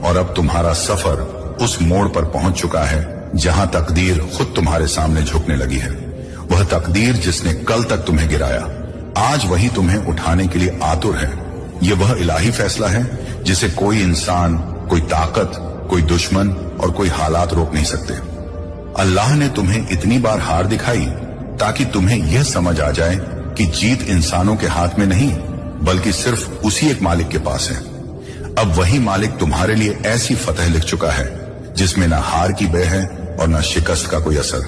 और अब तुम्हारा सफर उस मोड़ पर पहुंच चुका है जहां तकदीर खुद तुम्हारे सामने झुकने लगी है। वह तकदीर जिसने कल तक तुम्हें गिराया, आज वही तुम्हें उठाने के लिए आतुर है। ये वह इलाही फैसला है जिसे कोई इंसान, कोई ताकत, कोई दुश्मन और कोई हालात रोक नहीं सकते। अल्लाह ने तुम्हें इतनी बार हार दिखाई ताकि तुम्हें यह समझ आ जाए कि जीत इंसानों के हाथ में नहीं, बल्कि सिर्फ उसी एक मालिक के पास है। अब वही मालिक तुम्हारे लिए ऐसी फतह लिख चुका है जिसमें न हार की बह है और न शिकस्त का कोई असर।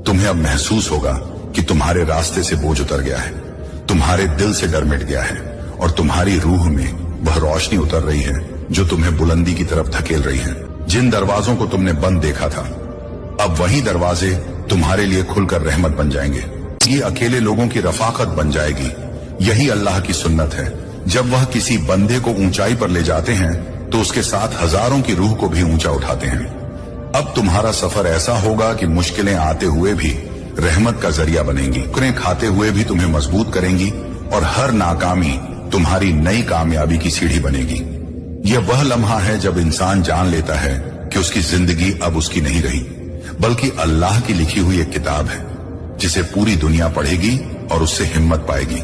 तुम्हें अब महसूस होगा कि तुम्हारे रास्ते से बोझ उतर गया है, तुम्हारे दिल से डर मिट गया है और तुम्हारी रूह में वह रोशनी उतर रही है जो तुम्हें बुलंदी की तरफ धकेल रही है। जिन दरवाजों को तुमने बंद देखा था, अब वही दरवाजे तुम्हारे लिए खुलकर रहमत बन जाएंगे। ये अकेले लोगों की रफाकत बन जाएगी। यही अल्लाह की सुन्नत है। जब वह किसी बंदे को ऊंचाई पर ले जाते हैं तो उसके साथ हजारों की रूह को भी ऊंचा उठाते हैं। अब तुम्हारा सफर ऐसा होगा कि मुश्किलें आते हुए भी रहमत का जरिया बनेंगी, ठोकरें खाते हुए भी तुम्हें मजबूत करेंगी और हर नाकामी तुम्हारी नई कामयाबी की सीढ़ी बनेगी। यह वह लम्हा है जब इंसान जान लेता है कि उसकी जिंदगी अब उसकी नहीं रही, बल्कि अल्लाह की लिखी हुई एक किताब है जिसे पूरी दुनिया पढ़ेगी और उससे हिम्मत पाएगी।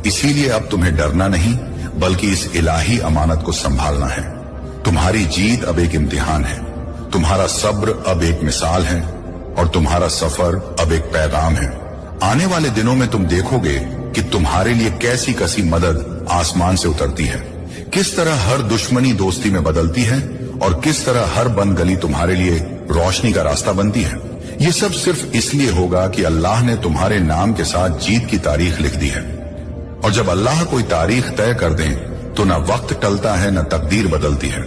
इसीलिए अब तुम्हें डरना नहीं, बल्कि इस इलाही अमानत को संभालना है। तुम्हारी जीत अब एक इम्तिहान है, तुम्हारा सब्र अब एक मिसाल है और तुम्हारा सफर अब एक पैगाम है। आने वाले दिनों में तुम देखोगे कि तुम्हारे लिए कैसी कसी मदद आसमान से उतरती है, किस तरह हर दुश्मनी दोस्ती में बदलती है और किस तरह हर बंद गली तुम्हारे लिए रोशनी का रास्ता बनती है। ये सब सिर्फ इसलिए होगा कि अल्लाह ने तुम्हारे नाम के साथ जीत की तारीख लिख दी है। और जब अल्लाह कोई तारीख तय कर दे तो न वक्त टलता है न तकदीर बदलती है।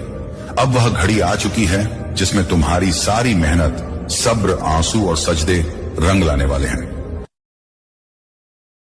अब वह घड़ी आ चुकी है जिसमें तुम्हारी सारी मेहनत, सब्र, आंसू और सजदे रंग लाने वाले हैं।